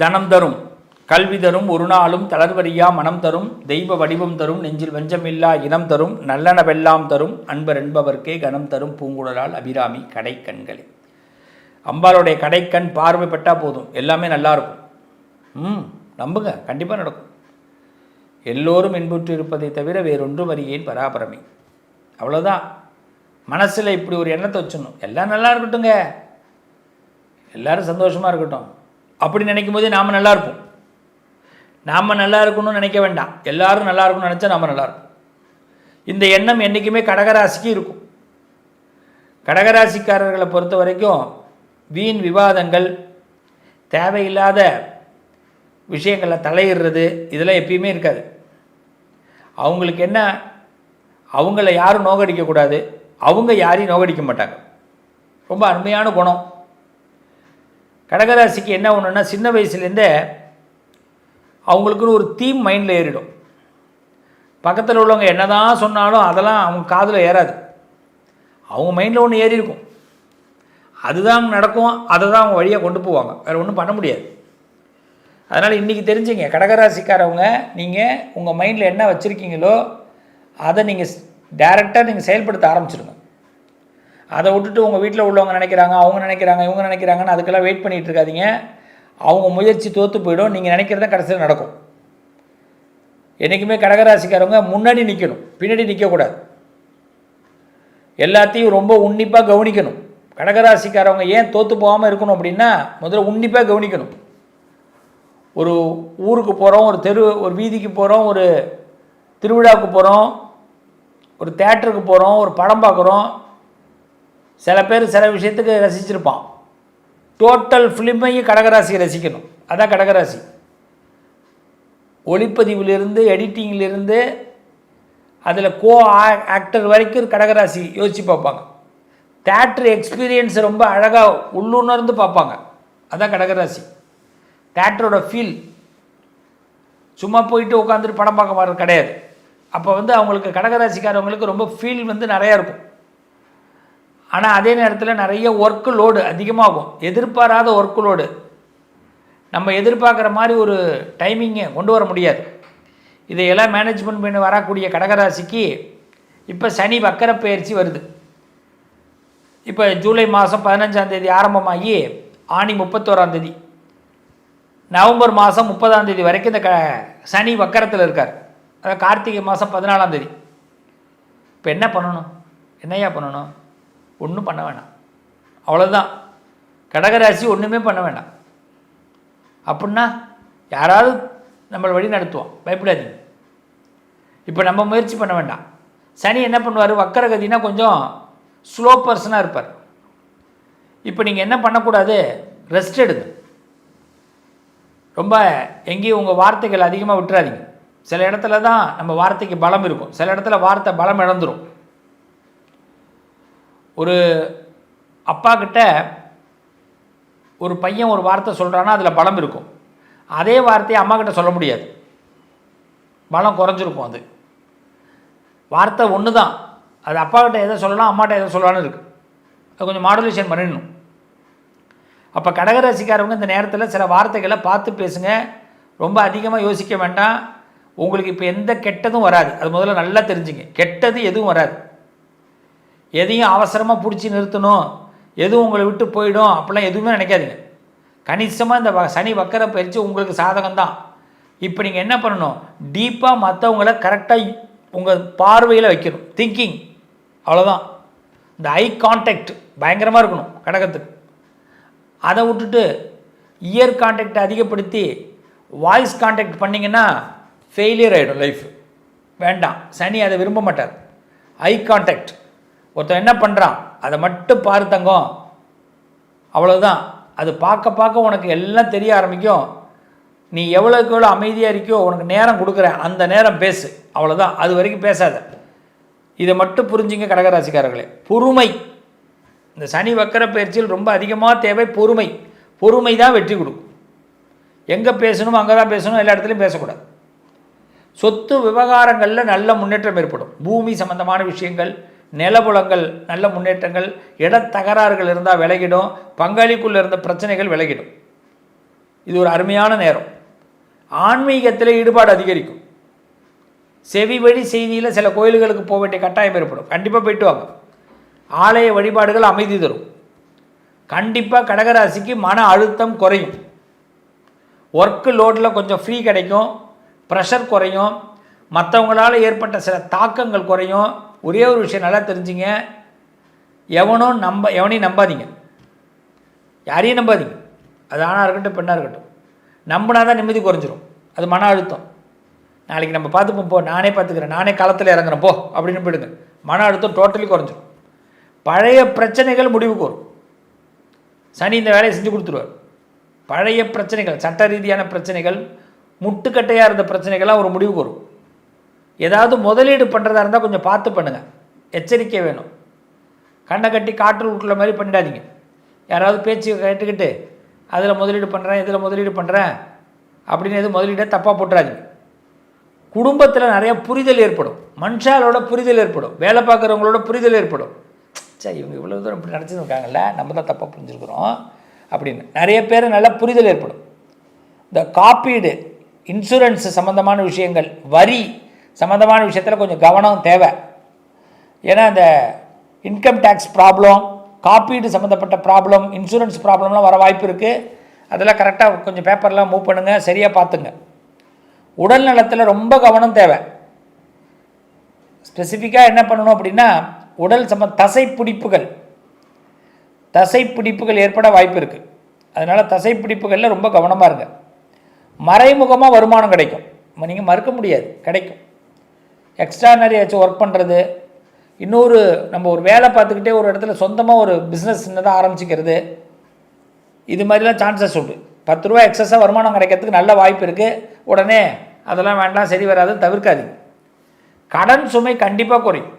தனம் தரும், கல்வி தரும், ஒரு நாளும் தளர்வறியா மனம் தரும், தெய்வ வடிவம் தரும், நெஞ்சில் வஞ்சமில்லா இனம் தரும், நல்லனவெல்லாம் தரும், அன்பர் என்பவர்க்கே கனம் தரும் பூங்குழலால் அபிராமி கடைக்கண்களே. அம்பாளுடைய கடைக்கண் பார்வைப்பட்டால் போதும், எல்லாமே நல்லாயிருக்கும். நம்புங்க, கண்டிப்பாக நடக்கும். எல்லோரும் இன்புற்று இருப்பதை தவிர வேறொன்றும் அறியேன் பராபரமே. அவ்வளோதான். மனசில் இப்படி ஒரு எண்ணத்தை வச்சிடணும், எல்லாம் நல்லா இருக்கட்டுங்க, எல்லோரும் சந்தோஷமாக இருக்கட்டும் அப்படி நினைக்கும் போதே நாம் நல்லா இருப்போம். நாம் நல்லா இருக்கணும்னு நினைக்க வேண்டாம், எல்லோரும் நல்லா இருக்கணும்னு நினச்சா நாம் நல்லாயிருக்கும். இந்த எண்ணம் என்றைக்குமே கடகராசிக்கு இருக்கும். கடகராசிக்காரர்களை பொறுத்த வரைக்கும் வீண் விவாதங்கள், தேவையில்லாத விஷயங்களில் தலையிடுறது, இதெல்லாம் எப்பயுமே இருக்காது. அவங்களுக்கு என்ன, அவங்கள யாரும் நோகடிக்கக்கூடாது, அவங்க யாரையும் நோகடிக்க மாட்டாங்க. ரொம்ப அருமையான குணம். கடகராசிக்கு என்ன ஒன்றுன்னா, சின்ன வயசுலேருந்தே அவங்களுக்குன்னு ஒரு தீம் மைண்டில் ஏறிடும். பக்கத்தில் உள்ளவங்க என்ன தான் சொன்னாலும் அதெல்லாம் அவங்க காதில் ஏறாது. அவங்க மைண்டில் ஒன்று ஏறி இருக்கும், அதுதான் நடக்கும், அதை தான் அவங்க வழியாக கொண்டு போவாங்க, வேறு ஒன்றும் பண்ண முடியாது. அதனால் இன்றைக்கி தெரிஞ்சுங்க, கடகராசிக்காரவங்க நீங்கள் உங்கள் மைண்டில் என்ன வச்சுருக்கீங்களோ அதை நீங்கள் டைரெக்டாக நீங்கள் செயல்படுத்த ஆரம்பிச்சிடுங்க. அதை விட்டுட்டு உங்கள் வீட்டில் உள்ளவங்க நினைக்கிறாங்க, அவங்க நினைக்கிறாங்க, இவங்க நினைக்கிறாங்கன்னு அதுக்கெல்லாம் வெயிட் பண்ணிகிட்டு இருக்காதீங்க. அவங்க முயற்சி தோற்று போயிடும். நீங்கள் நினைக்கிறத கடைசியில் நடக்கும். என்றைக்குமே கடகராசிக்காரவங்க முன்னாடி நிற்கணும், பின்னாடி நிற்கக்கூடாது. எல்லாத்தையும் ரொம்ப உன்னிப்பாக கவனிக்கணும். கடகராசிக்காரவங்க ஏன் தோற்று போகாமல் இருக்கணும் அப்படின்னா, முதல்ல உன்னிப்பாக கவனிக்கணும். ஒரு ஊருக்கு போகிறோம், ஒரு வீதிக்கு போகிறோம், ஒரு திருவிழாவுக்கு போகிறோம், ஒரு தேட்டருக்கு போகிறோம், ஒரு படம் பார்க்குறோம். சில பேர் சில விஷயத்துக்கு ரசிச்சிருப்பான். டோட்டல் ஃபிலிமையும் கடகராசியை ரசிக்கணும். அதான் கடகராசி. ஒளிப்பதிவிலிருந்து, எடிட்டிங்கிலிருந்து, அதில் ஆக்டர் வரைக்கும் கடகராசி யோசித்து பார்ப்பாங்க. தேட்ரு எக்ஸ்பீரியன்ஸை ரொம்ப அழகாக உள்ளுணர்ந்து பார்ப்பாங்க. அதான் கடகராசி. தேட்டரோட ஃபீல், சும்மா போயிட்டு உட்காந்துட்டு படம் பார்க்க மாட்டது கிடையாது. அப்போ அவங்களுக்கு கடகராசிக்காரவங்களுக்கு ரொம்ப ஃபீல் நிறையா இருக்கும். ஆனால் அதே நேரத்தில் நிறைய ஒர்க்கு லோடு அதிகமாகும். எதிர்பாராத ஒர்க்கு லோடு, நம்ம எதிர்பார்க்குற மாதிரி ஒரு டைமிங்கை கொண்டு வர முடியாது. இதையெல்லாம் மேனேஜ்மெண்ட் பண்ணி வரக்கூடிய கடகராசிக்கு இப்போ சனி வக்கர பயிற்சி வருது. இப்போ ஜூலை மாதம் 15ஆம் தேதி ஆரம்பமாகி ஆணி 31ஆம் தேதி, நவம்பர் மாதம் 30ஆம் தேதி வரைக்கும் இந்த சனி வக்கரத்தில் இருக்கார். அதாவது கார்த்திகை மாதம் 14ஆம் தேதி. இப்போ என்ன பண்ணணும், என்னையா பண்ணணும்? ஒன்றும் பண்ண வேண்டாம், அவ்வளோதான். கடகராசி ஒன்றுமே பண்ண வேண்டாம். அப்படின்னா யாராவது நம்மளை வழி நடத்துவோம், பயப்படாதீங்க. இப்போ நம்ம முயற்சி பண்ண வேண்டாம். சனி என்ன பண்ணுவார், வக்கரகதினா கொஞ்சம் ஸ்லோ பர்சனாக இருப்பார். இப்போ நீங்கள் என்ன பண்ணக்கூடாது, ரெஸ்ட் எடுங்க. ரொம்ப எங்கேயும் உங்கள் வார்த்தைகள் அதிகமாக விட்டுறாதீங்க. சில இடத்துல தான் நம்ம வார்த்தைக்கு பலம் இருக்கும், சில இடத்துல வார்த்தை பலம் இழந்துடும். ஒரு அப்பா கிட்ட ஒரு பையன் ஒரு வார்த்தை சொல்கிறான்னா அதில் பலம் இருக்கும். அதே வார்த்தையை அம்மா கிட்ட சொல்ல முடியாது, பலம் குறைஞ்சிருக்கும். அது வார்த்தை ஒன்று தான், அது அப்பா கிட்ட எதை சொல்லலாம், அம்மாட்ட எதை சொல்லலான்னு இருக்குது. அது கொஞ்சம் மாடுலேஷன் பண்ணிடணும். அப்போ கடகராசிக்காரவங்க இந்த நேரத்தில் சில வார்த்தைகளை பார்த்து பேசுங்க. ரொம்ப அதிகமாக யோசிக்க வேண்டாம். உங்களுக்கு இப்போ எந்த கெட்டதும் வராது, அது முதல்ல நல்லா தெரிஞ்சுங்க. கெட்டது எதுவும் வராது. எதையும் அவசரமாக பிடிச்சி நிறுத்தணும், எதுவும் உங்களை விட்டு போயிடும் அப்படிலாம் எதுவுமே நினைக்காதீங்க. கணிசமாக இந்த சனி வக்கர பயிற்சி உங்களுக்கு சாதகம்தான். இப்போ நீங்கள் என்ன பண்ணணும், டீப்பாக மற்றவங்கள கரெக்டாக உங்கள் பார்வையில் வைக்கணும், திங்கிங், அவ்வளோதான். இந்த ஐ கான்டாக்ட் பயங்கரமாக இருக்கணும் கடகத்துக்கு. அதை விட்டுட்டு இயர் கான்டாக்டை அதிகப்படுத்தி வாய்ஸ் கான்டாக்ட் பண்ணிங்கன்னா ஃபெயிலியர் ஆகிடும் லைஃப். வேண்டாம், சனி அதை விரும்ப மாட்டார். ஐ கான்டாக்ட், ஒருத்தன் என்ன பண்ணுறான் அதை மட்டும் பாரு தங்கம், அவ்வளோதான். அது பார்க்க பார்க்க உனக்கு எல்லாம் தெரிய ஆரம்பிக்கும். நீ எவ்வளோக்கு எவ்வளோ அமைதியாக இருக்கியோ உனக்கு நேரம் கொடுக்குறேன், அந்த நேரம் பேசு, அவ்வளோதான். அது வரைக்கும் பேசாத. இதை மட்டும் புரிஞ்சுங்க கடகராசிக்காரர்களே. பொறுமை, இந்த சனி வக்கர பயிற்சியில் ரொம்ப அதிகமாக தேவை பொறுமை. பொறுமை தான் வெற்றி கொடுக்கும். எங்கே பேசணும் அங்கே தான் பேசணும், எல்லா இடத்துலையும் பேசக்கூடாது. சொத்து விவகாரங்களில் நல்ல முன்னேற்றம் ஏற்படும். பூமி சம்பந்தமான விஷயங்கள், நிலபுலங்கள் நல்ல முன்னேற்றங்கள், இடத்தகராறுகள் இருந்தால் விலகிடும். பங்காளிக்குள்ளே இருந்த பிரச்சனைகள் விலகிடும். இது ஒரு அருமையான நேரம். ஆன்மீகத்தில் ஈடுபாடு அதிகரிக்கும். செவி வழி செய்தியில் சில கோயில்களுக்கு போக வேண்டிய கட்டாயம் ஏற்படும். கண்டிப்பாக போயிட்டு வாங்க. ஆலய வழிபாடுகள் அமைதி தரும். கண்டிப்பாக கடகராசிக்கு மன அழுத்தம் குறையும். ஒர்க்கு லோடில் கொஞ்சம் ஃப்ரீ கிடைக்கும். ப்ரெஷர் குறையும். மற்றவங்களால் ஏற்பட்ட சில தாக்கங்கள் குறையும். ஒரே ஒரு விஷயம் நல்லா தெரிஞ்சுங்க, எவனையும் நம்பாதீங்க, யாரையும் நம்பாதீங்க. அது ஆணாக இருக்கட்டும் பெண்ணாக இருக்கட்டும். நம்பினா தான் நிம்மதி குறைஞ்சிரும். அது மன அழுத்தம். நாளைக்கு நம்ம பார்த்துப்போம், போ நானே பார்த்துக்கிறேன், நானே களத்தில் இறங்குறேன் போ அப்படின்னு போயிடுங்க. மன அழுத்தம் டோட்டலி குறைஞ்சிரும். பழைய பிரச்சனைகள் முடிவுக்கு வரும். சனி இந்த வேலையை செஞ்சு கொடுத்துருவார். பழைய பிரச்சனைகள், சட்ட ரீதியான பிரச்சனைகள், முட்டுக்கட்டையாக இருந்த பிரச்சனைகள்லாம் ஒரு முடிவுக்கு வரும். ஏதாவது முதலீடு பண்ணுறதா இருந்தால் கொஞ்சம் பார்த்து பண்ணுங்கள், எச்சரிக்கை வேணும். கண்ணை கட்டி காற்று விட்டுற மாதிரி பண்ணிடாதீங்க. யாராவது பேச்சு கேட்டுக்கிட்டு அதில் முதலீடு பண்ணுறேன் இதில் முதலீடு பண்ணுறேன் அப்படின்னு எதுவும் முதலீடை தப்பாக போட்டுறாதீங்க. குடும்பத்தில் நிறையா புரிதல் ஏற்படும். மனுஷாலோட புரிதல் ஏற்படும். வேலை பார்க்குறவங்களோட புரிதல் ஏற்படும். சரி, இவங்க இவ்வளோ தூரம் இப்படி நினச்சிருக்காங்கல்ல, நம்ம தான் தப்பாக புரிஞ்சுருக்குறோம் அப்படின்னு நிறைய பேர் நல்ல புரிதல் ஏற்படும். இந்த காப்பீடு, இன்சூரன்ஸ் சம்மந்தமான விஷயங்கள், வரி சம்மந்தமான விஷயத்தில் கொஞ்சம் கவனம் தேவை. ஏன்னா இந்த இன்கம் டேக்ஸ் ப்ராப்ளம், காப்பீடு சம்மந்தப்பட்ட ப்ராப்ளம், இன்சூரன்ஸ் ப்ராப்ளம்லாம் வர வாய்ப்பு இருக்குது. அதெல்லாம் கரெக்டாக கொஞ்சம் பேப்பர்லாம் மூவ் பண்ணுங்கள், சரியாக பார்த்துங்க. உடல் நலத்தில் ரொம்ப கவனம் தேவை. ஸ்பெசிஃபிக்காக என்ன பண்ணணும் அப்படின்னா, உடல் தசைப்பிடிப்புகள் ஏற்பட வாய்ப்பு இருக்குது. அதனால் தசைப்பிடிப்புகளில் ரொம்ப கவனமாக இருங்க. மறைமுகமாக வருமானம் கிடைக்கும், நீங்கள் மறுக்க முடியாது, கிடைக்கும். எக்ஸ்ட்ரானரி ஆச்சு ஒர்க் பண்ணுறது, இன்னொரு நம்ம ஒரு வேலை பார்த்துக்கிட்டே ஒரு இடத்துல சொந்தமாக ஒரு பிஸ்னஸ் சின்னதாக ஆரம்பிச்சிக்கிறது, இது மாதிரிலாம் சான்சஸ் உண்டு. 10 ரூபா எக்ஸஸாக வருமானம் கிடைக்கிறதுக்கு நல்ல வாய்ப்பு இருக்குது. உடனே அதெல்லாம் வேண்டாம், சரி வராதுன்னு தவிர்க்காதீங்க. கடன் சுமை கண்டிப்பாக குறையும்.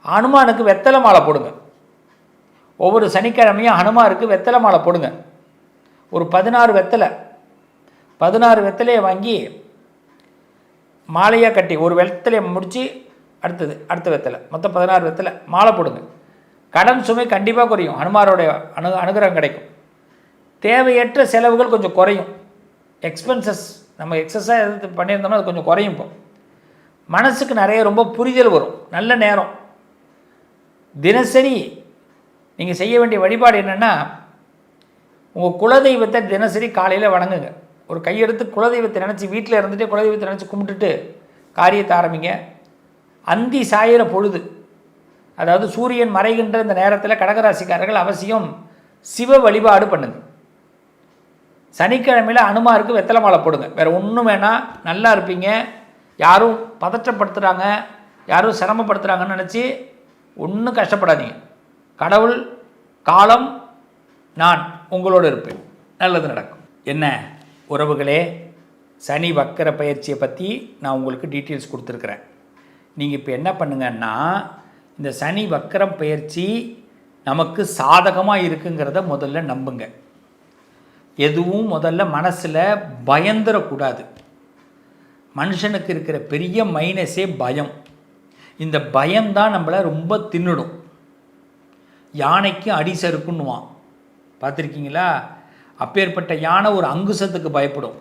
ஹனுமானுக்கு வெத்தலை மாலை போடுங்க. ஒவ்வொரு சனிக்கிழமையும் ஹனுமாருக்கு வெத்தலை மாலை போடுங்க. ஒரு 16 வெத்தலையை வாங்கி மாலையாக கட்டி ஒரு வெத்தலையை முடித்து அடுத்த வெத்தலை, மொத்தம் 16 வெத்தலை மாலை போடுங்க. கடன் சுமை கண்டிப்பாக குறையும். ஹனுமாரோடைய அனுகிரகம் கிடைக்கும். தேவையற்ற செலவுகள் கொஞ்சம் குறையும். எக்ஸ்பென்சஸ் நம்ம எக்ஸஸாக எது பண்ணியிருந்தோம்னா அது கொஞ்சம் குறையும். இப்போ மனசுக்கு நிறைய ரொம்ப புரிதல் வரும். நல்ல நேரம். தினசரி நீங்கள் செய்ய வேண்டிய வழிபாடு என்னென்னா, உங்கள் குலதெய்வத்தை தினசரி காலையில் வணங்குங்க. ஒரு கையெடுத்து குலதெய்வத்தை நினச்சி வீட்டில் இருந்துகிட்டே குலதெய்வத்தை நினச்சி கும்பிட்டுட்டு காரியத்தை ஆரம்பிங்க. அந்தி சாயிற பொழுது, அதாவது சூரியன் மறைகின்ற இந்த நேரத்தில் கடகராசிக்காரர்கள் அவசியம் சிவ வழிபாடு பண்ணுங்க. சனிக்கிழமையில் அனுமாருக்கு வெத்தலை மாலை போடுங்க. வேறு ஒன்றும் வேணாம், நல்லா இருப்பீங்க. யாரும் பதற்றப்படுத்துகிறாங்க, யாரும் சிரமப்படுத்துகிறாங்கன்னு நினச்சி ஒன்றும் கஷ்டப்படாதீங்க. கடவுள், காலம், நான் உங்களோடு இருப்பேன். நல்லது நடக்கும். என்ன உறவுகளே, சனி வக்கர பயிற்சியை பற்றி நான் உங்களுக்கு டீட்டெயில்ஸ் கொடுத்துருக்குறேன். நீங்கள் இப்போ என்ன பண்ணுங்கன்னா, இந்த சனி வக்கரம் பயிற்சி நமக்கு சாதகமாக இருக்குங்கிறத முதல்ல நம்புங்க. எதுவும் முதல்ல மனசில் பயந்துடக்கூடாது. மனுஷனுக்கு இருக்கிற பெரிய மைனஸே பயம். இந்த பயம்தான் நம்மளை ரொம்ப தின்னுடும். யானைக்கு அடி சறுக்குன்னுவான், பார்த்துருக்கீங்களா? அப்பேற்பட்ட யானை ஒரு அங்குசத்துக்கு பயப்படும்.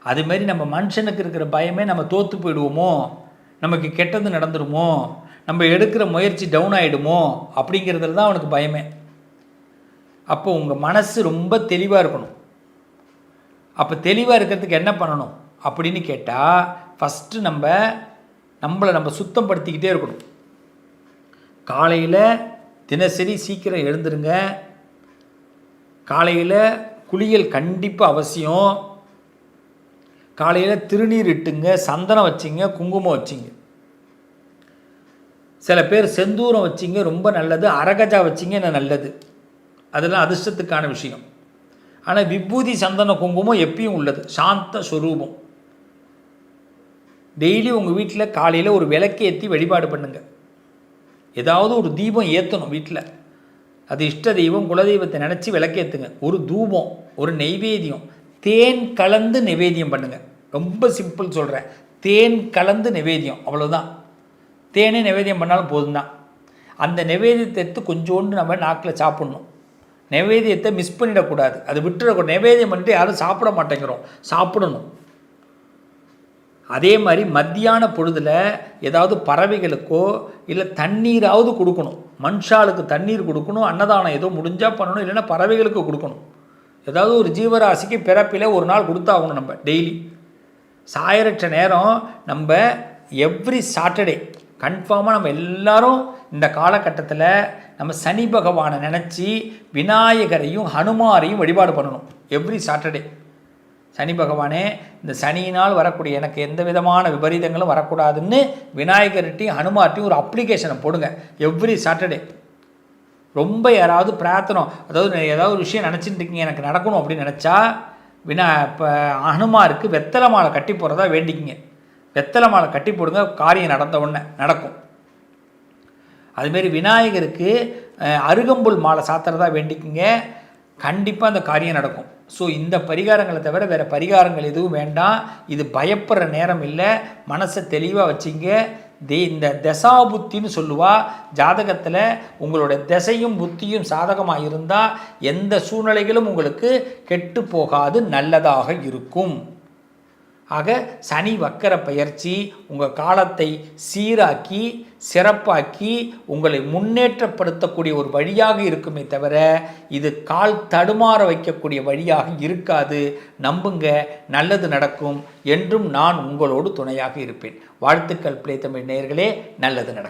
அதுமாரி நம்ம மனுஷனுக்கு இருக்கிற பயமே நம்ம தோற்று போயிடுவோமோ, நமக்கு கெட்டது நடந்துடுமோ, நம்ம எடுக்கிற முயற்சி டவுன் ஆகிடுமோ அப்படிங்கிறதுல தான் அவனுக்கு பயமே. அப்போ உங்கள் மனசு ரொம்ப தெளிவாக இருக்கணும். அப்போ தெளிவாக இருக்கிறதுக்கு என்ன பண்ணணும் அப்படின்னு கேட்டால், ஃபஸ்ட்டு நம்மளை சுத்தம் படுத்திக்கிட்டே இருக்கணும். காலையில் தினசரி சீக்கிரம் எழுந்துருங்க. காலையில் குளியல் கண்டிப்பாக அவசியம். காலையில் திருநீர் இட்டுங்க, சந்தனம் வச்சிங்க, குங்குமம் வச்சிங்க. சில பேர் செந்தூரம் வச்சிங்க, ரொம்ப நல்லது. அரகஜா வச்சிங்க, என்ன நல்லது. அதெல்லாம் அதிர்ஷ்டத்துக்கான விஷயம். ஆனால் விபூதி, சந்தன, குங்குமம் எப்பயும் உள்ளது. சாந்த ஸ்வரூபம். டெய்லி உங்கள் வீட்டில் காலையில் ஒரு விளக்கு ஏற்றி வழிபாடு பண்ணுங்கள். ஏதாவது ஒரு தீபம் ஏற்றணும் வீட்டில். அது இஷ்ட தெய்வம், குலதெய்வத்தை நினச்சி விளக்கேற்றுங்க. ஒரு தூபம், ஒரு நெய்வேத்தியம், தேன் கலந்து நைவேத்தியம் பண்ணுங்கள். ரொம்ப சிம்பிள் சொல்கிறேன். தேன் கலந்து நைவேத்தியம், அவ்வளோதான். தேனே நைவேத்தியம் பண்ணாலும் போதும் தான். அந்த நைவேத்தியத்தை எடுத்து கொஞ்சோண்டு நம்ம நாக்கில் சாப்பிட்ணும். நைவேத்தியத்தை மிஸ் பண்ணிடக்கூடாது, அது விட்டுறக்கூடாது. நைவேத்தியம் பண்ணிட்டு யாரும் சாப்பிட மாட்டேங்கிறோம், சாப்பிடணும். அதே மாதிரி மத்தியான பொழுதில் ஏதாவது பறவைகளுக்கோ இல்லை தண்ணீராவது கொடுக்கணும். மனுஷாளுக்கு தண்ணீர் கொடுக்கணும், அன்னதானம் ஏதோ முடிஞ்சால் பண்ணணும், இல்லைன்னா பறவைகளுக்கு கொடுக்கணும். ஏதாவது ஒரு ஜீவராசிக்கு பிறப்பில் ஒரு நாள் கொடுத்தாகணும். நம்ம டெய்லி சாயரற்ற நேரம் நம்ம எவ்ரி சாட்டர்டே கன்ஃபார்மாக நம்ம எல்லோரும் இந்த காலகட்டத்தில் நம்ம சனி பகவானை நினச்சி விநாயகரையும் ஹனுமாரையும் வழிபாடு பண்ணணும். எவ்ரி சாட்டர்டே சனி பகவானே, இந்த சனியினால் வரக்கூடிய எனக்கு எந்த விதமான விபரீதங்களும் வரக்கூடாதுன்னு விநாயகர்கிட்டையும் ஹனுமார்ட்டையும் ஒரு அப்ளிகேஷனை போடுங்க எவ்ரி சாட்டர்டே. ரொம்ப யாராவது பிரார்த்தனை, அதாவது ஏதாவது ஒரு விஷயம் நினச்சிட்டு இருக்கீங்க எனக்கு நடக்கணும் அப்படின்னு நினச்சா இப்போ ஹனுமாருக்கு வெத்தலை மாலை கட்டி போடுறதா வேண்டிக்கிங்க. வெத்தலை மாலை கட்டி போடுங்க, காரியம் நடந்த உடனே நடக்கும். அதுமாரி விநாயகருக்கு அருகம்புல் மாலை சாத்துறதா வேண்டிக்கிங்க, கண்டிப்பாக அந்த காரியம் நடக்கும். ஸோ இந்த பரிகாரங்களை தவிர வேறு பரிகாரங்கள் எதுவும் வேண்டாம். இது பயப்படுற நேரம் இல்லை, மனசை தெளிவாக வச்சிங்க. இந்த தசாபுத்தின்னு சொல்லுவா. ஜாதகத்தில் உங்களோட திசையும் புத்தியும் சாதகமாக இருந்தால் எந்த சூழ்நிலைகளும் உங்களுக்கு கெட்டு போகாது, நல்லதாக இருக்கும். ஆக சனி வக்கர பயிற்சி உங்கள் காலத்தை சீராக்கி சிறப்பாக்கி உங்களை முன்னேற்றப்படுத்தக்கூடிய ஒரு வழியாக இருக்குமே தவிர இது கால் தடுமாற வைக்கக்கூடிய வழியாக இருக்காது. நம்புங்க, நல்லது நடக்கும். என்றும் நான் உங்களோடு துணையாக இருப்பேன். வாழ்த்துக்கள் பிளே தமிழ் நேயர்களே, நல்லது நடக்கும்.